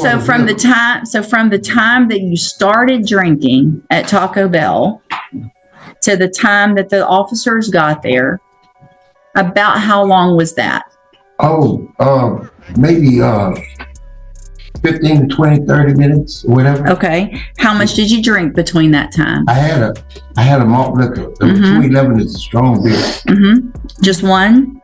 So from the time that you started drinking at Taco Bell to the time that the officers got there, about how long was that? Oh, maybe 15 to 20, 30 minutes, whatever. Okay. How much did you drink between that time? I had a malt liquor. The 211 is a strong beer. Just one?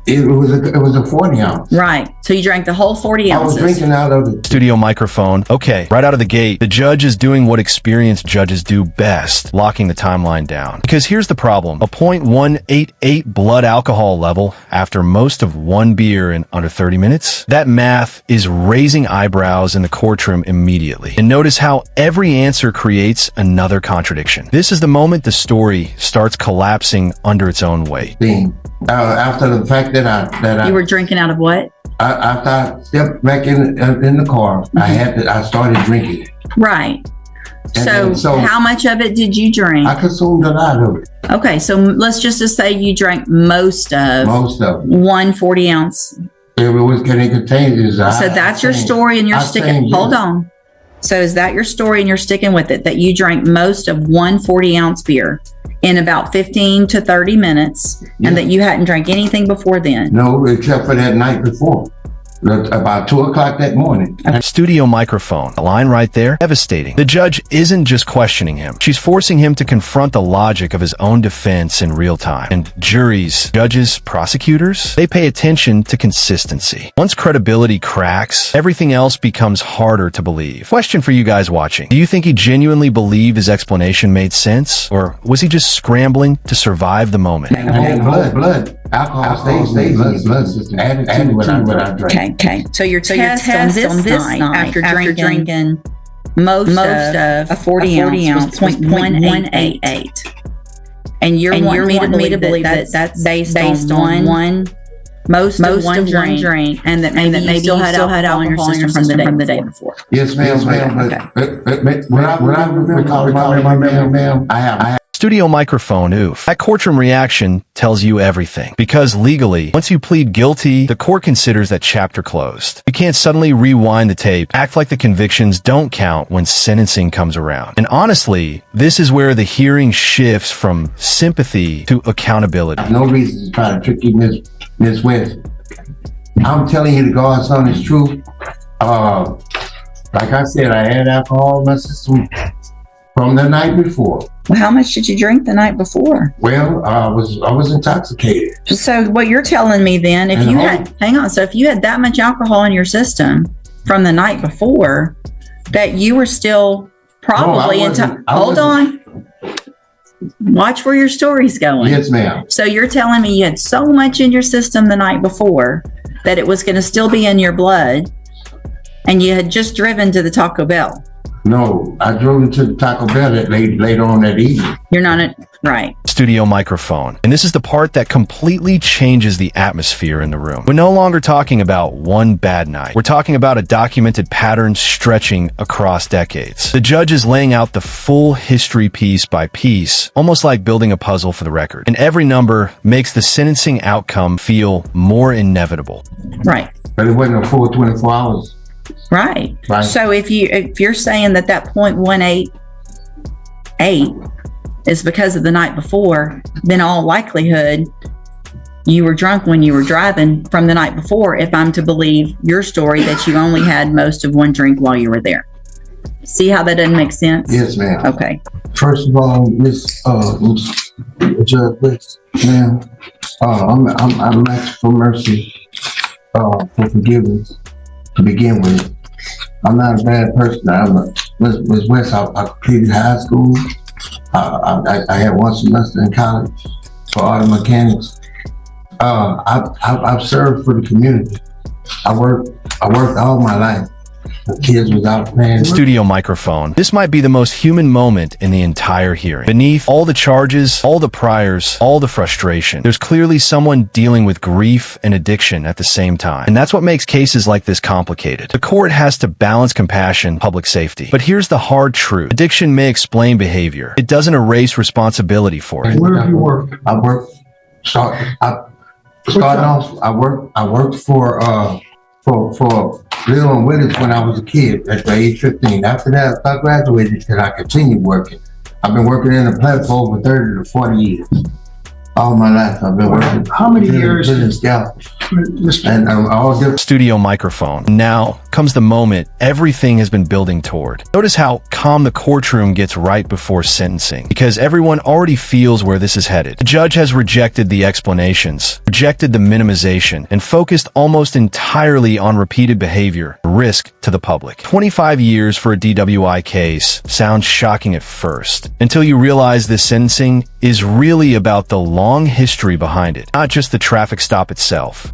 It was a 40 ounce. Right. So you drank the whole 40 ounces. I was drinking out of the studio microphone. Okay, right out of the gate, the judge is doing what experienced judges do best, locking the timeline down. Because here's the problem. A 0.188 blood alcohol level after most of one beer in under 30 minutes? That math is raising eyebrows in the courtroom immediately. And notice how every answer creates another contradiction. This is the moment the story starts collapsing under its own weight. After the fact that you were drinking out of what? After I stepped back in the car, I started drinking. Right. So how much of it did you drink? I consumed a lot of it. Okay, so let's just say you drank most of 140 ounce. It was contained. So that's your story, and you're sticking. Hold on. So is that your story, and you're sticking with it? That you drank most of 140 ounce beer in about 15 to 30 minutes, and that you hadn't drank anything before then? No, except for that night before. About 2 o'clock that morning. Studio microphone. The line right there, devastating. The judge isn't just questioning him. She's forcing him to confront the logic of his own defense in real time. And juries, judges, prosecutors, they pay attention to consistency. Once credibility cracks, everything else becomes harder to believe. Question for you guys watching. Do you think he genuinely believed his explanation made sense? Or was he just scrambling to survive the moment? Blood. Alcohol stays in blood system. Added to what I drank. Okay. So your test on this night after drinking most of a 40 ounce was 0.188. And you're wanting me to believe that that's based on most of one drink, and that maybe you still had alcohol in your system from the day before. Yes, ma'am. But when I recall my memory, ma'am, I have. Studio microphone, oof. That courtroom reaction tells you everything. Because legally, once you plead guilty, the court considers that chapter closed. You can't suddenly rewind the tape, act like the convictions don't count when sentencing comes around. And honestly, this is where the hearing shifts from sympathy to accountability. No reason to try to trick you, Miss West. I'm telling you the God's honest truth. Like I said, I had alcohol in my system from the night before. Well, how much did you drink the night before? Well, I was intoxicated. So what you're telling me then, if you had that much alcohol in your system from the night before, that you were still probably hold on. Watch where your story's going. Yes, ma'am. So you're telling me you had so much in your system the night before that it was going to still be in your blood, and you had just driven to the Taco Bell. No, I drove into the Taco Bell later on that evening. You're not right. Studio microphone. And this is the part that completely changes the atmosphere in the room. We're no longer talking about one bad night. We're talking about a documented pattern stretching across decades. The judge is laying out the full history piece by piece, almost like building a puzzle for the record. And every number makes the sentencing outcome feel more inevitable. Right. But it wasn't a full 24 hours. Right. So if you're saying that 0.188 is because of the night before, then all likelihood you were drunk when you were driving from the night before, if I'm to believe your story that you only had most of one drink while you were there. See how that doesn't make sense? Yes, ma'am. Okay. First of all, Miss Judge West, ma'am, I'm asking for mercy, for forgiveness. To begin with, I'm not a bad person. Miss West, I completed high school. I had one semester in college for auto mechanics. I've served for the community. I worked all my life. The kids without paying. Studio microphone. This might be the most human moment in the entire hearing. Beneath all the charges, all the priors, all the frustration, there's clearly someone dealing with grief and addiction at the same time. And that's what makes cases like this complicated. The court has to balance compassion, public safety. But here's the hard truth. Addiction may explain behavior. It doesn't erase responsibility for it. Where have you worked? I worked for lived on Willis when I was a kid, at the age 15. After that, I graduated and I continued working. I've been working in the plant for over 30 to 40 years. All my life I've been working. How many years? And all different. Studio microphone. Now comes the moment everything has been building toward. Notice how calm the courtroom gets right before sentencing, because everyone already feels where this is headed. The judge has rejected the explanations, rejected the minimization, and focused almost entirely on repeated behavior, risk to the public. 25 years for a DWI case sounds shocking at first, until you realize this sentencing is really about the long history behind it, not just the traffic stop itself.